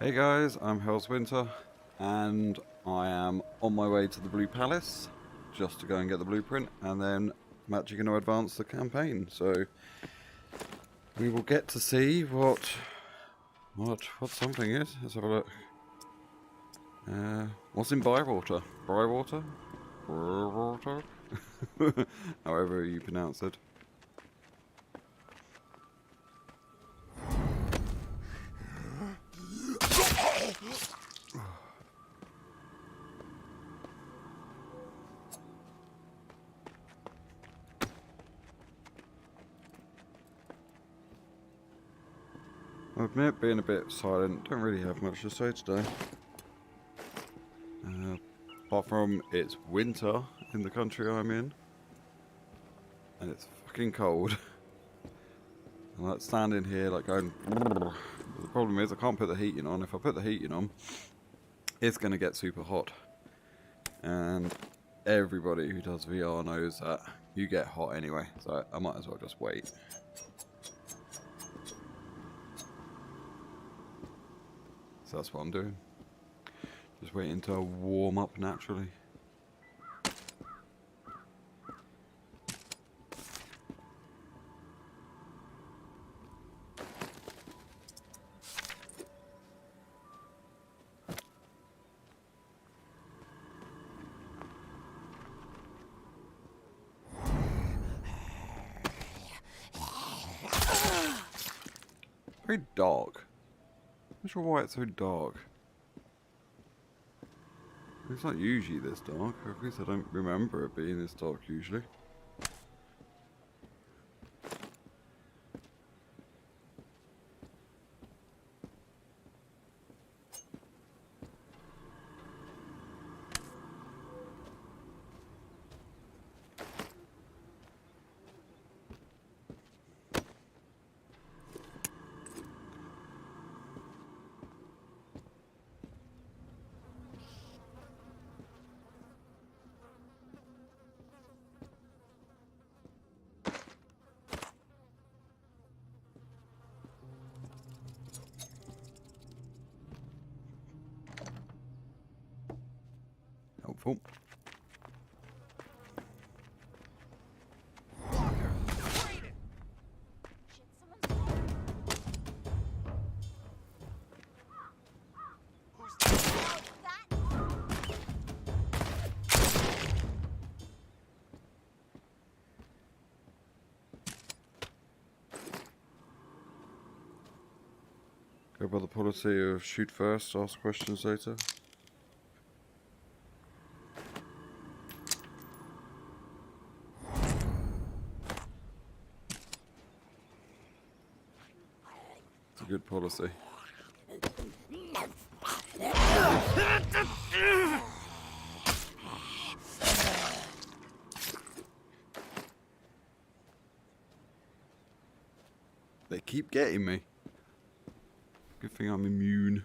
Hey guys, I'm Hell's Winter, and I am on my way to the Blue Palace just to go and get the blueprint, and then I'm actually going to advance the campaign. So we will get to see what something is. Let's have a look. What's in Bywater? Bywater? Bywater? However you pronounce it. I admit being a bit silent, don't really have much to say today. Apart from it's winter in the country I'm in, and it's fucking cold. I'm like standing here like going, but the problem is I can't put the heating on. If I put the heating on, it's going to get super hot. And everybody who does VR knows that you get hot anyway, so I might as well just wait. So that's what I'm doing. Just waiting to warm up naturally. Very dark. I'm not sure why it's so dark. It's not usually this dark. At least I don't remember it being this dark usually. Helpful. Go by the policy of shoot first, ask questions later. It's a good policy. They keep getting me. Good thing I'm immune.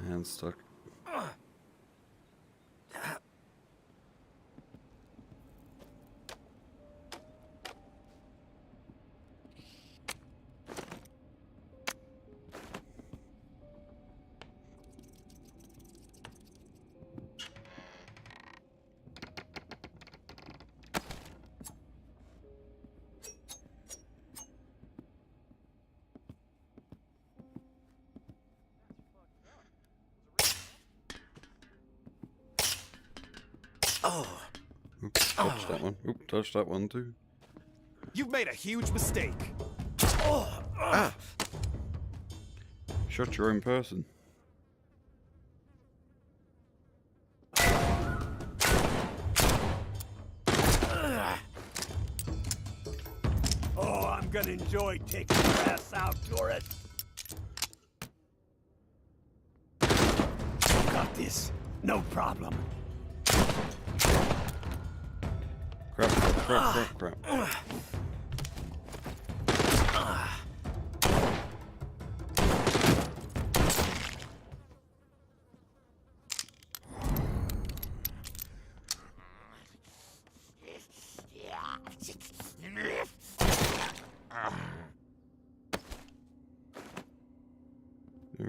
And stuck. Oops, touched that one. Oops, touched that one too. You've made a huge mistake. Ah! Shot your own person. Oh, I'm gonna enjoy taking your ass out, tourist. Got this. No problem. Crap.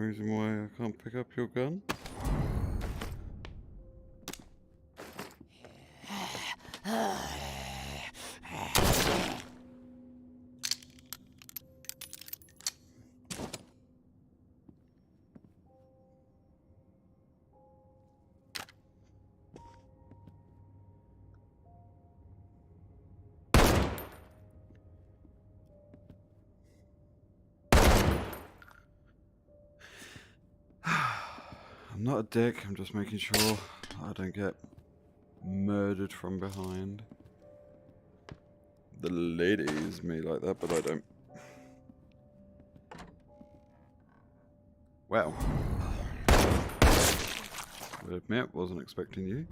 reason why I can't pick up your gun? I'm not a dick, I'm just making sure I don't get murdered from behind. The ladies may like that, but I don't. Well, I admit, wasn't expecting you.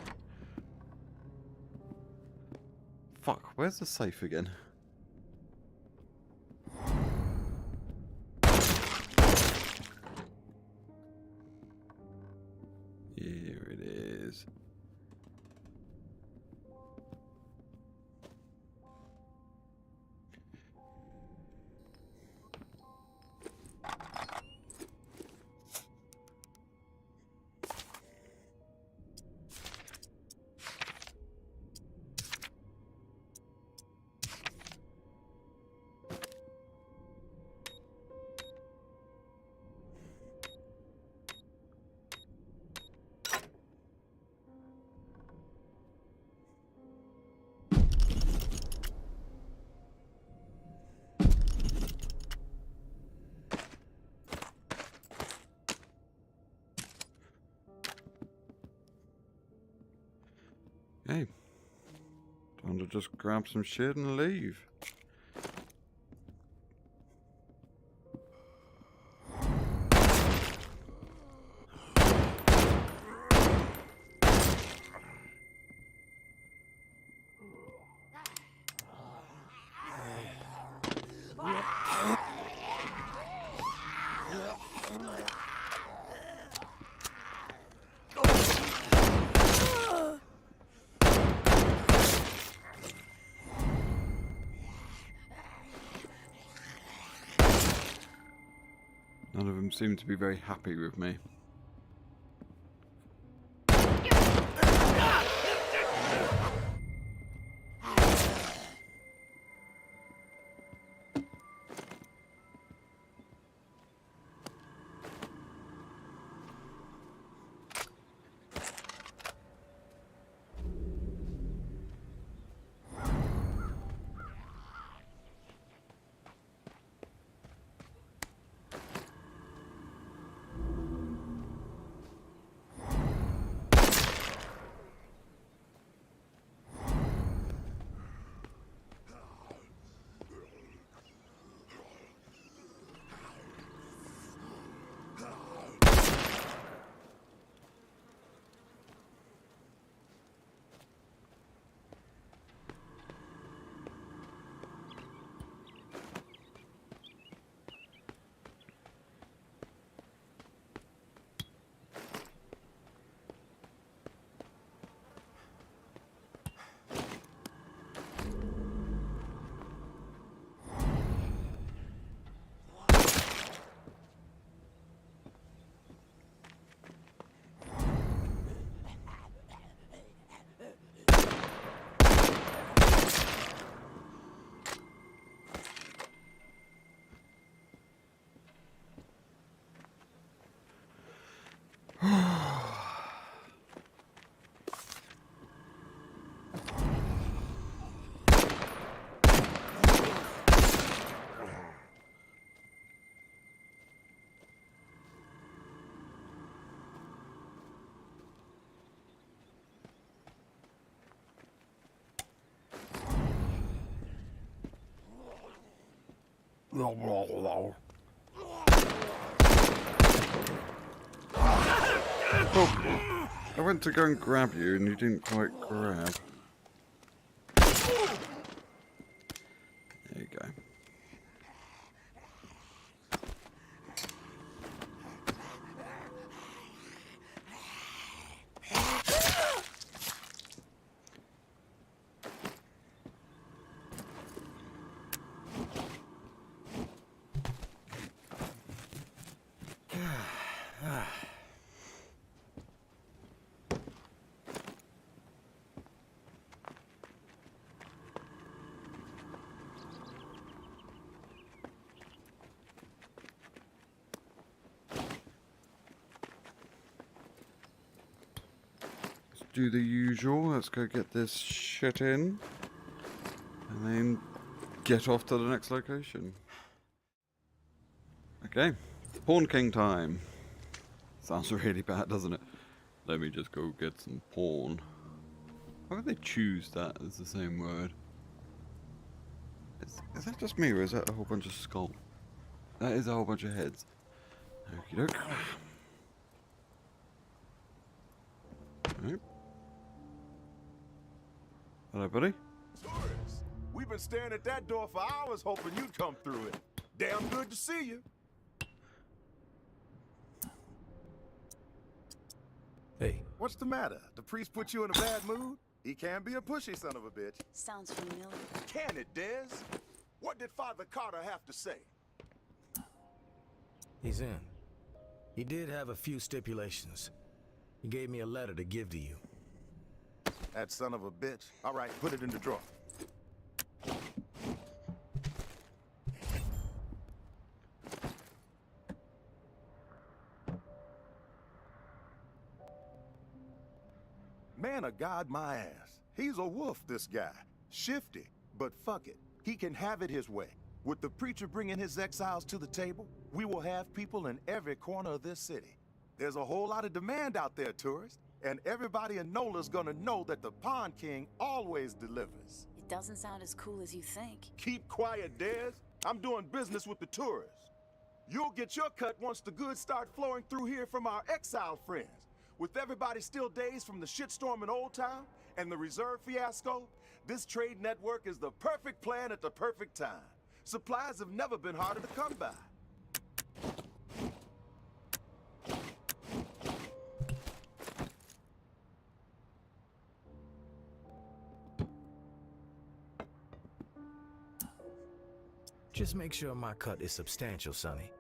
Fuck, where's the safe again? Here it is. Hey, time to just grab some shit and leave. None of them seem to be very happy with me. Oh, I went to go and grab you and you didn't quite grab. There you go. do the usual. Let's go get this shit in. And then get off to the next location. Okay. Pawn King time. Sounds really bad, doesn't it? Let me just go get some pawn. Why would they choose that as the same word? Is that just me, or is that a whole bunch of skull? That is a whole bunch of heads. Okie doke. Alright. Hello, buddy. Tourists, we've been staring at that door for hours hoping you'd come through it. Damn good to see you. Hey. What's the matter? The priest put you in a bad mood? He can be a pushy son of a bitch. Sounds familiar. Can it, Des? What did Father Carter have to say? He's in. He did have a few stipulations. He gave me a letter to give to you. That son of a bitch. All right, put it in the drawer. Man of God, my ass. He's a wolf, this guy. Shifty, but fuck it. He can have it his way. With the preacher bringing his exiles to the table, we will have people in every corner of this city. There's a whole lot of demand out there, tourists, and everybody in Nola's gonna know that the Pawn King always delivers. It doesn't sound as cool as you think. Keep quiet, Des. I'm doing business with the tourists. You'll get your cut once the goods start flowing through here from our exile friends. With everybody still dazed from the shitstorm in Old Town and the reserve fiasco, this trade network is the perfect plan at the perfect time. Supplies have never been harder to come by. Just make sure my cut is substantial, Sonny.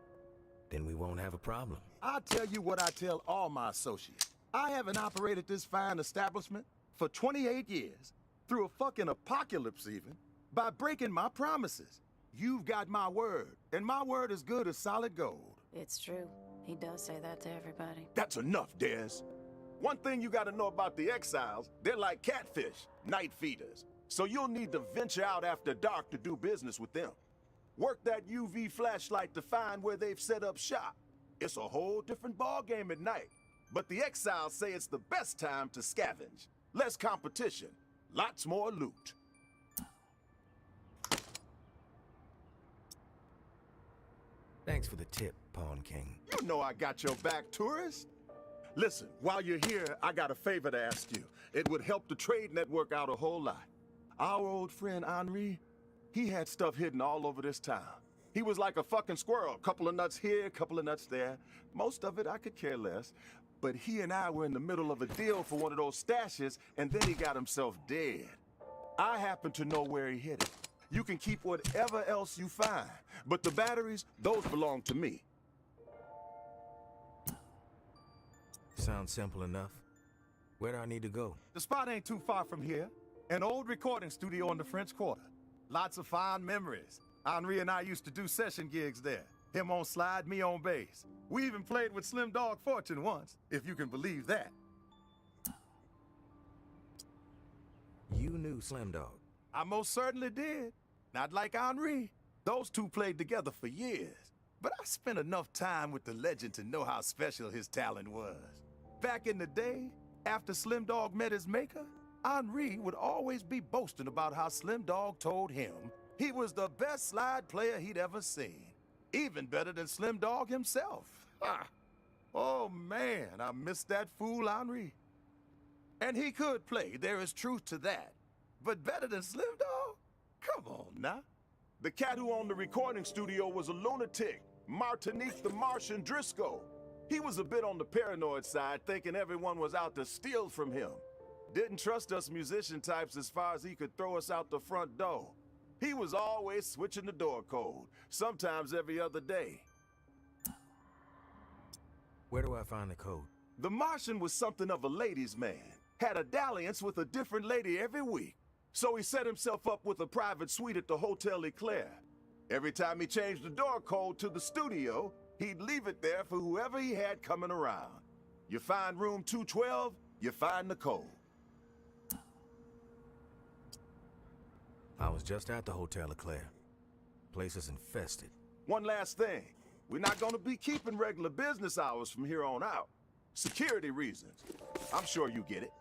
Then we won't have a problem. I'll tell you what I tell all my associates. I haven't operated this fine establishment for 28 years, through a fucking apocalypse even, by breaking my promises. You've got my word, and my word is good as solid gold. It's true. He does say that to everybody. That's enough, Des. One thing you gotta know about the exiles, they're like catfish, night feeders. So you'll need to venture out after dark to do business with them. Work that UV flashlight to find where they've set up shop. It's a whole different ballgame at night. But the exiles say it's the best time to scavenge. Less competition, lots more loot. Thanks for the tip, Pawn King. You know I got your back, tourist. Listen, while you're here, I got a favor to ask you. It would help the trade network out a whole lot. Our old friend Henri, he had stuff hidden all over this town. He was like a fucking squirrel. Couple of nuts here, couple of nuts there. Most of it I could care less. But he and I were in the middle of a deal for one of those stashes, and then he got himself dead. I happen to know where he hid it. You can keep whatever else you find, but the batteries, those belong to me. Sounds simple enough. Where do I need to go? The spot ain't too far from here. An old recording studio in the French Quarter. Lots of fond memories. Henri and I used to do session gigs there. Him on slide, me on bass. We even played with Slim Dog Fortune once, if you can believe that. You knew Slim Dog. I most certainly did. Not like Henri. Those two played together for years. But I spent enough time with the legend to know how special his talent was. Back in the day, after Slim Dog met his maker, Henri would always be boasting about how Slim Dog told him he was the best slide player he'd ever seen. Even better than Slim Dog himself. Ha! Oh man, I miss that fool Henri. And he could play, there is truth to that. But better than Slim Dog? Come on now. The cat who owned the recording studio was a lunatic, Martinique the Martian Driscoll. He was a bit on the paranoid side, thinking everyone was out to steal from him. Didn't trust us musician types as far as he could throw us out the front door. He was always switching the door code, sometimes every other day. Where do I find the code? The Martian was something of a ladies' man, had a dalliance with a different lady every week. So he set himself up with a private suite at the Hotel Eclair. Every time he changed the door code to the studio, he'd leave it there for whoever he had coming around. You find room 212, you find the code. I was just at the Hotel Eclair. Place is infested. One last thing. We're not gonna be keeping regular business hours from here on out. Security reasons. I'm sure you get it.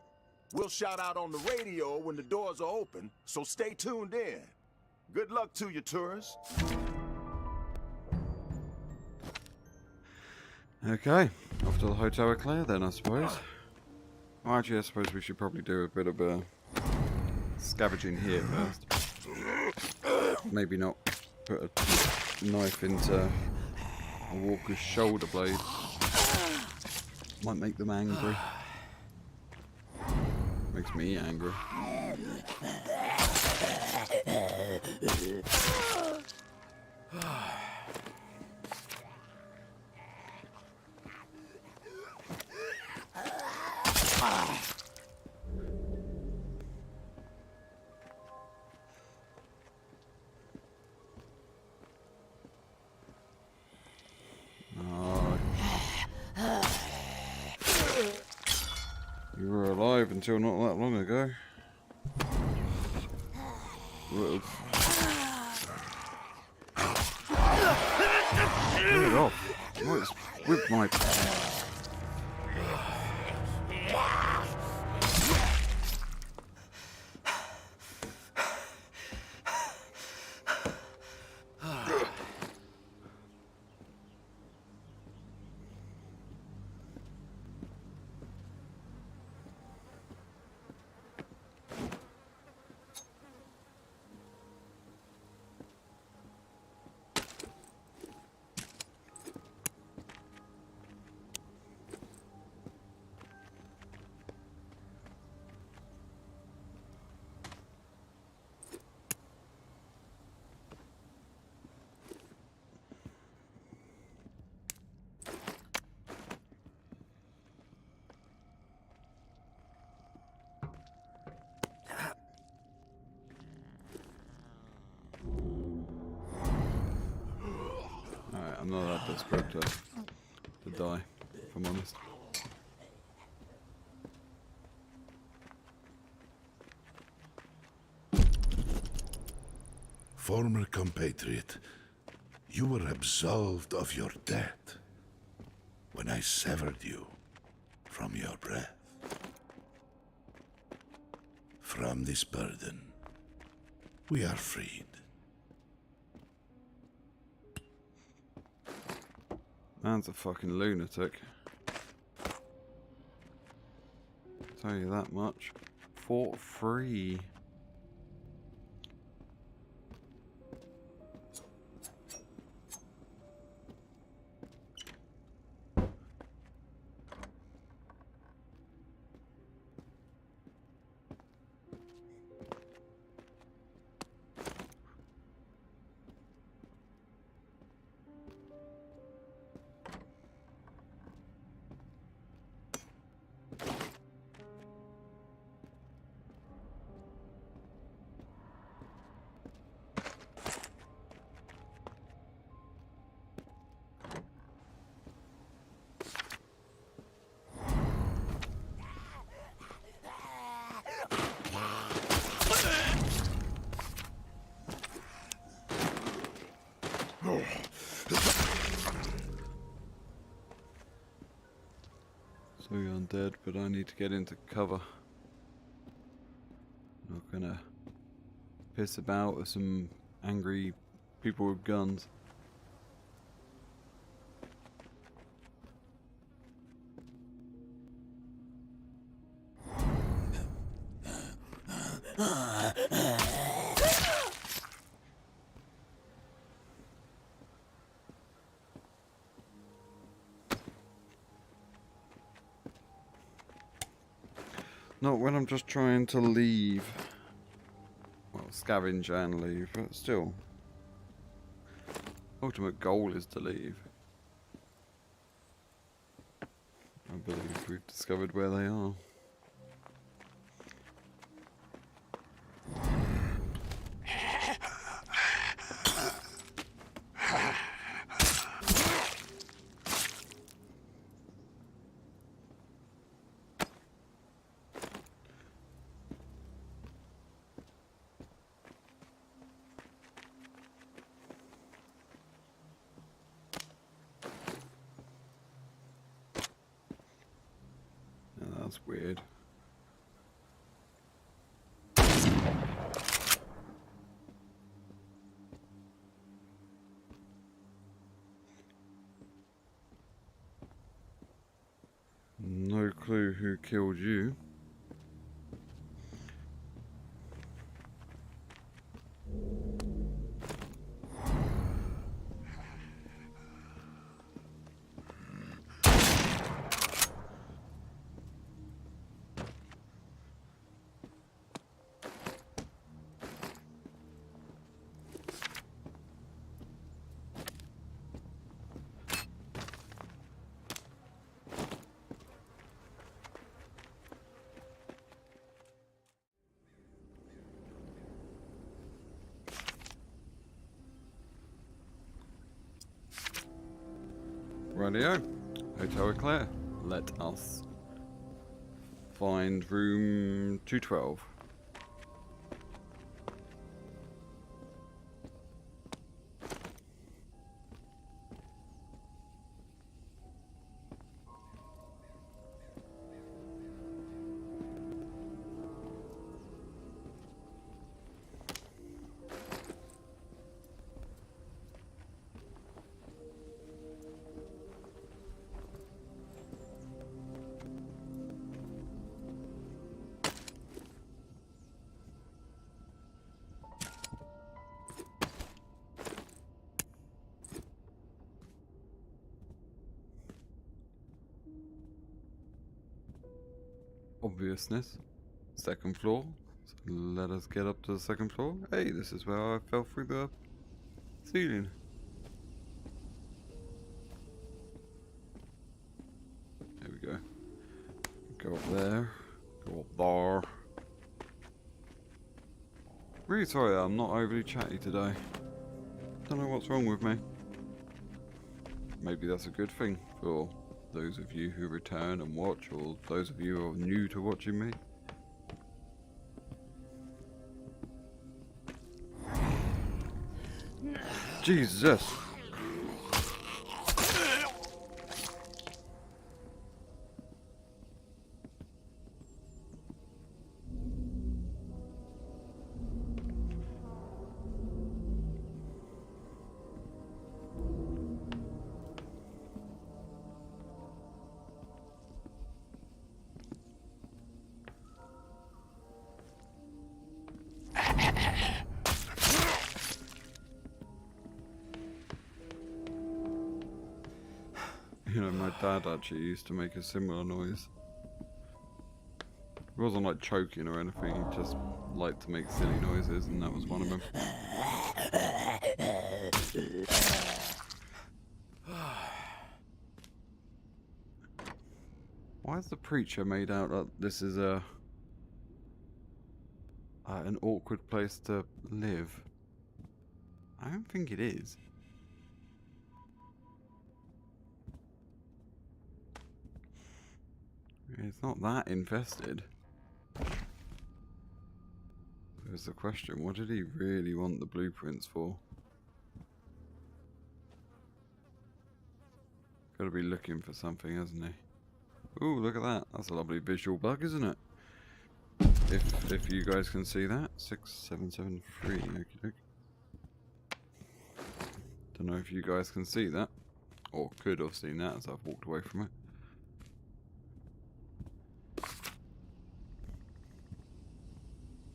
We'll shout out on the radio when the doors are open, so stay tuned in. Good luck to you, tourists. Okay, off to the Hotel Eclair then, I suppose. Well, actually, I suppose we should probably do a bit of scavenging here first. Maybe not put a knife into a walker's shoulder blade. Might make them angry. Makes me angry. You were alive until not that long ago. Get it off. What's with my... I'm not that desperate to die, if I'm honest. Former compatriot, you were absolved of your debt when I severed you from your breath. From this burden, we are freed. Man's a fucking lunatic. Tell you that much. For free. So you're undead, but I need to get into cover. Not gonna piss about with some angry people with guns. Not when I'm just trying to leave. Well, scavenge and leave, but still. Ultimate goal is to leave. I believe we've discovered where they are. That's weird. No clue who killed you. Rightio. Hotel Eclair. Let us find room 212. Obviousness. Second floor. So let us get up to the second floor. Hey, this is where I fell through the ceiling. There we go. Go up there. Go up there. Really sorry I'm not overly chatty today. Don't know what's wrong with me. Maybe that's a good thing for those of you who return and watch, or those of you who are new to watching me. Jesus! You know, my dad actually used to make a similar noise. It wasn't like choking or anything, he just liked to make silly noises, and that was one of them. Why is the preacher made out that this is a an awkward place to live? I don't think it is. It's not that infested. There's the question, what did he really want the blueprints for? Gotta be looking for something, hasn't he? Ooh, look at that. That's a lovely visual bug, isn't it? If you guys can see that. 6773, okie dokie. Don't know if you guys can see that. Or could have seen that as I've walked away from it.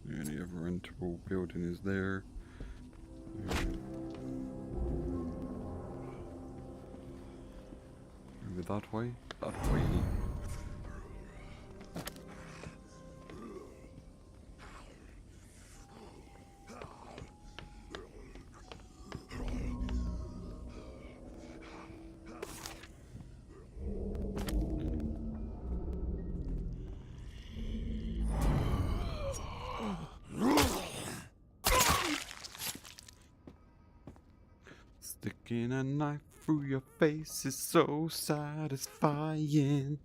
The only other rentable building is there. Over that way? That way. Sticking a knife through your face is so satisfying.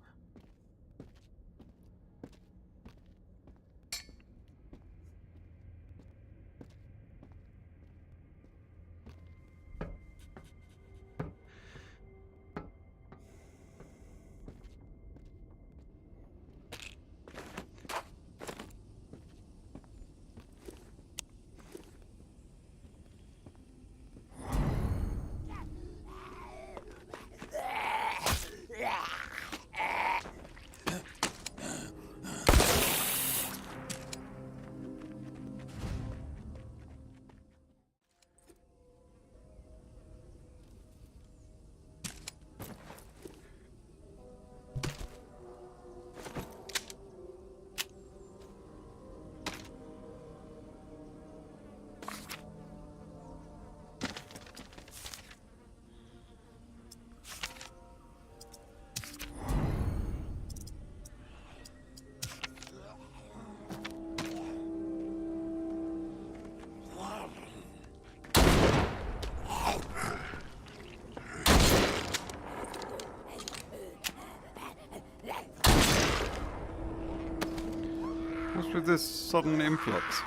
with this sudden influx?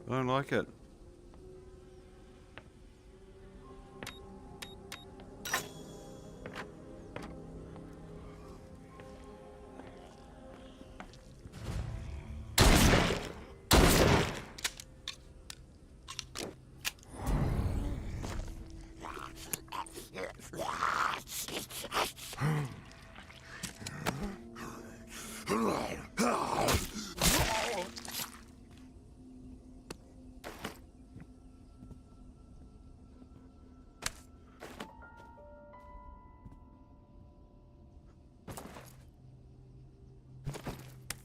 I don't like it.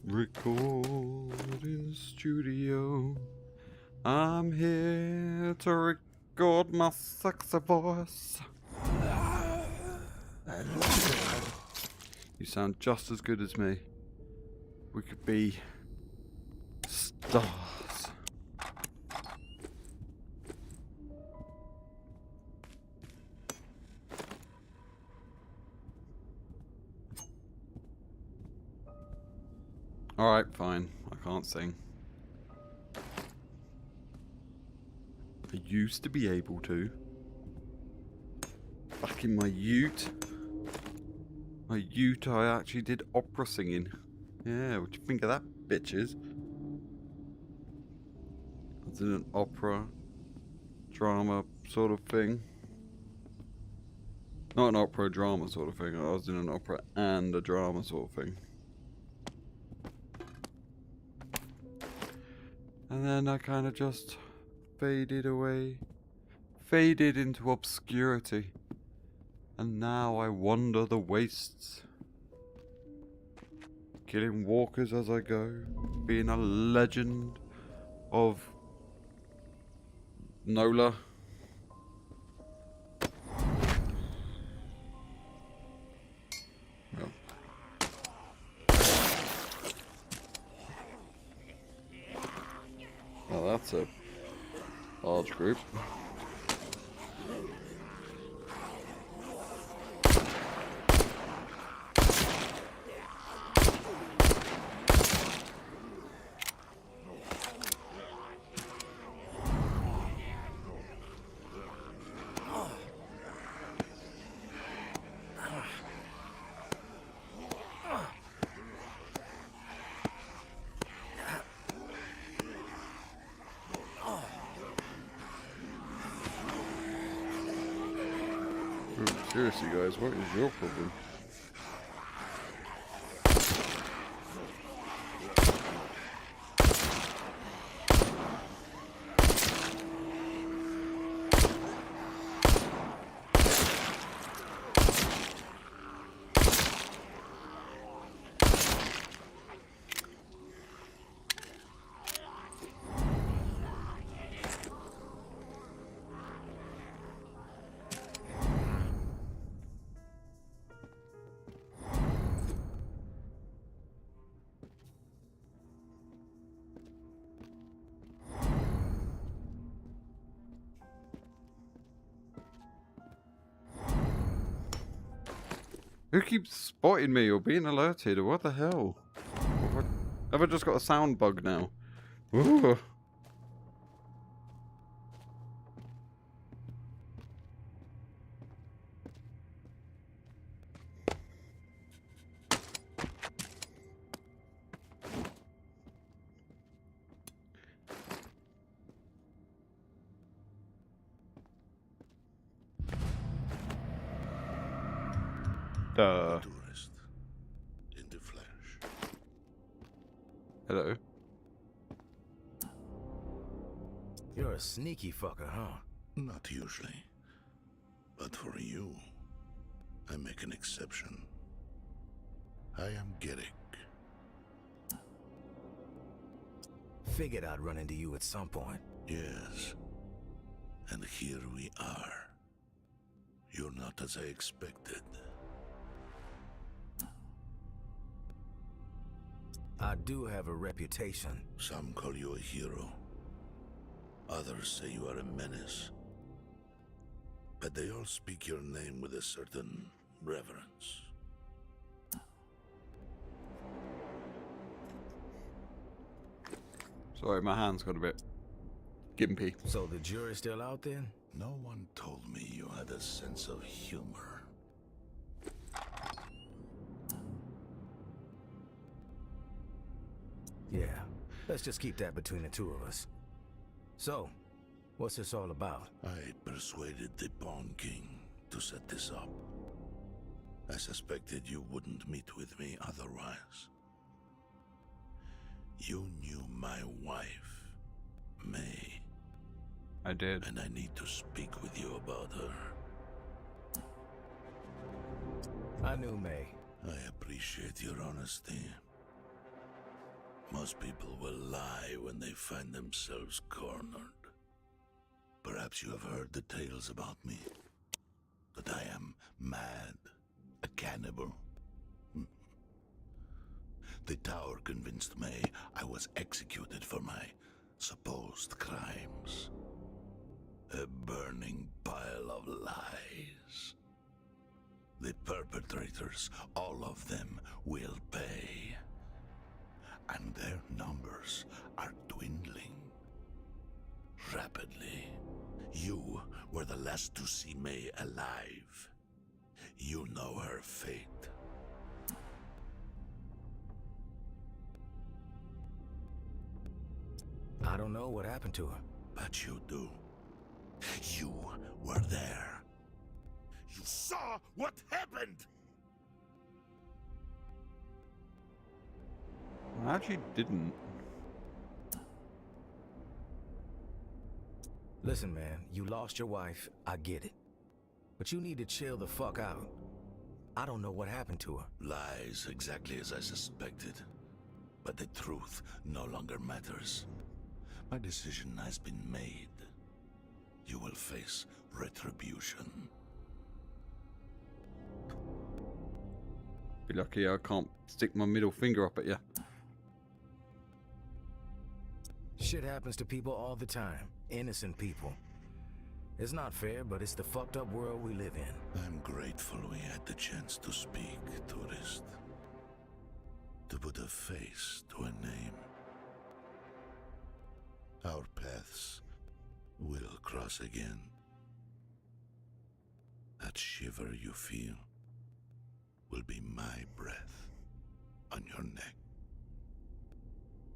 Recording studio. I'm here to record my sexy voice. You sound just as good as me. We could be stars. Alright, fine. I can't sing. I used to be able to. Back in my ute. My ute, I actually did opera singing. Yeah, what do you think of that, bitches? I was in an opera, drama sort of thing. Not an opera drama sort of thing. I was in an opera and a drama sort of thing. And then I kind of just faded away. Faded into obscurity. And now I wander the wastes. Killing walkers as I go. Being a legend of Nola. Well. Well, that's a large group. Seriously, guys, what is your problem? Who keeps spotting me or being alerted or what the hell? Have I just got a sound bug now? Ooh. Tourist in the flesh. Hello. You're a sneaky fucker, huh? Not usually. But for you, I make an exception. I am Garrick. Figured I'd run into you at some point. Yes. And here we are. You're not as I expected. I do have a reputation. Some call you a hero. Others say you are a menace. But they all speak your name with a certain reverence. Sorry, my hand's got a bit gimpy. So the jury's still out then? No one told me you had a sense of humor. Yeah, let's just keep that between the two of us. So, what's this all about? I persuaded the Pawn King to set this up. I suspected you wouldn't meet with me otherwise. You knew my wife, May, I did. and I need to speak with you about her. I knew May. I appreciate your honesty. Most people will lie when they find themselves cornered. Perhaps you have heard the tales about me. That I am mad, a cannibal. The tower convinced May I was executed for my supposed crimes. A burning pile of lies. The perpetrators, all of them, will pay. And their numbers are dwindling. Rapidly. You were the last to see May alive. You know her fate. I don't know what happened to her. But you do. You were there. You saw what happened! I actually didn't. Listen, man, you lost your wife, I get it. But you need to chill the fuck out. I don't know what happened to her. Lies exactly as I suspected. But the truth no longer matters. My decision has been made. You will face retribution. Be lucky I can't stick my middle finger up at you. Shit happens to people all the time. Innocent people. It's not fair, but it's the fucked up world we live in. I'm grateful we had the chance to speak, tourist. To put a face to a name. Our paths will cross again. That shiver you feel will be my breath on your neck.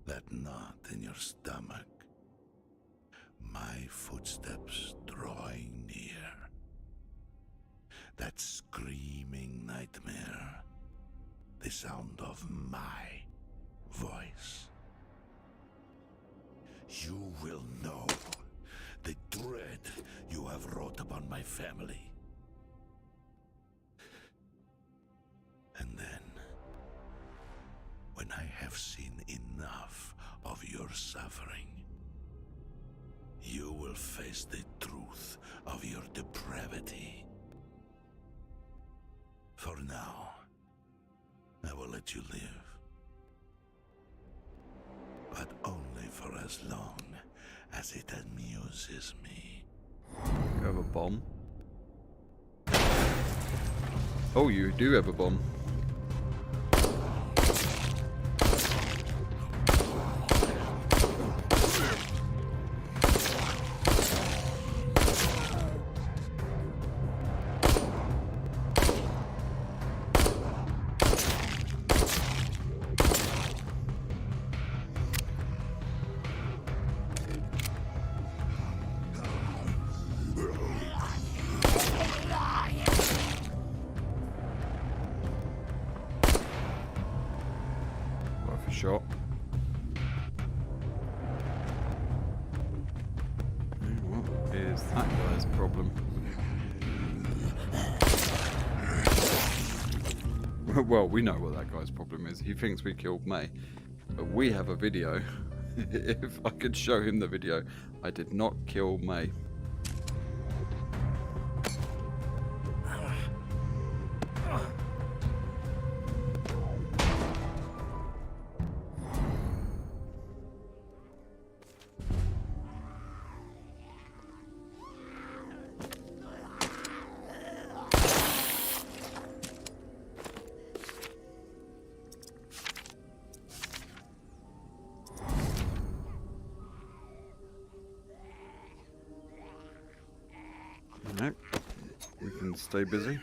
That knot in your stomach, my footsteps drawing near. That screaming nightmare, the sound of my voice. You will know the dread you have wrought upon my family. And then, when I have seen enough of your suffering, you will face the truth of your depravity. For now, I will let you live. But only for as long as it amuses me. You have a bomb? Oh, you do have a bomb. Shot. What is that guy's problem? Well, we know what that guy's problem is. He thinks we killed May. But we have a video. If I could show him the video, I did not kill May. stay busy.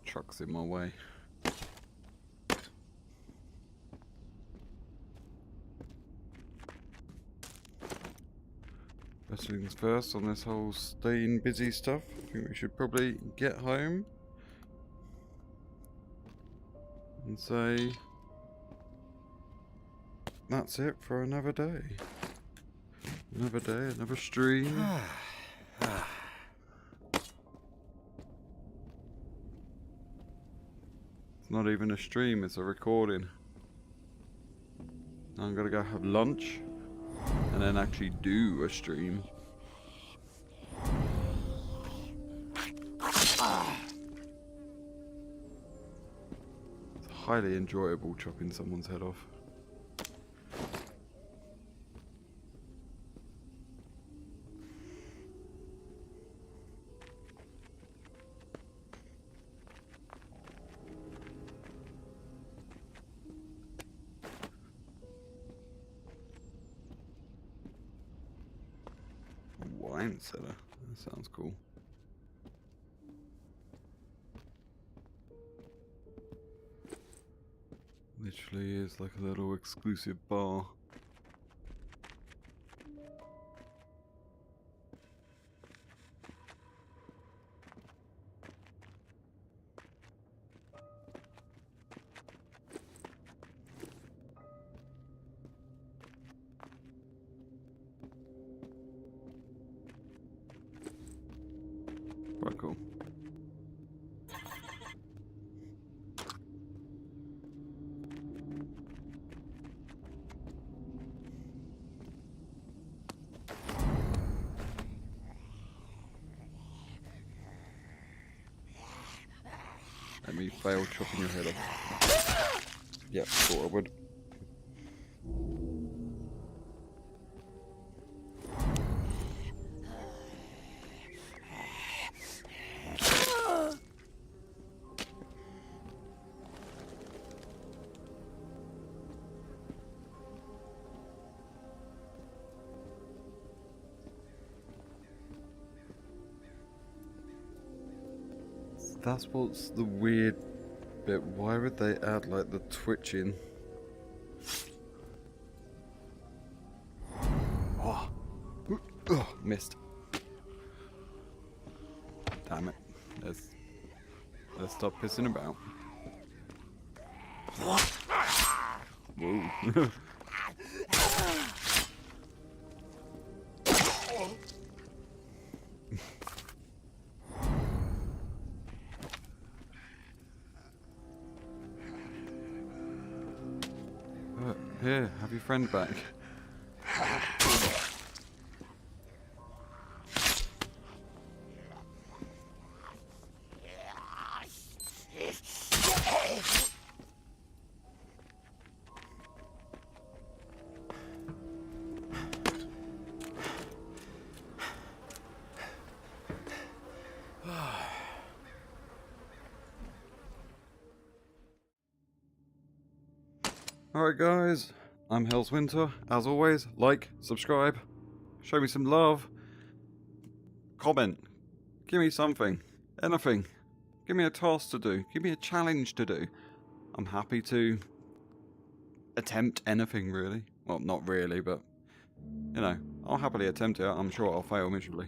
Truck's in my way. First things first on this whole staying busy stuff. I think we should probably get home and say that's it for another day. Another day, another stream. It's not even a stream, it's a recording. I'm gonna go have lunch and then actually do a stream. It's highly enjoyable chopping someone's head off. Wine cellar. That sounds cool. Literally is like a little exclusive bar. Quite cool. Let me fail chopping your head off. Yep, thought I would. That's what's the weird bit. Why would they add like the twitching? Oh, missed. Damn it. Let's stop pissing about. Whoa. Here, have your friend back. Alright guys, I'm Hell's Winter. As always, like, subscribe, show me some love, comment, give me something, anything, give me a task to do, give me a challenge to do. I'm happy to attempt anything really. Well, not really, but you know, I'll happily attempt it. I'm sure I'll fail miserably.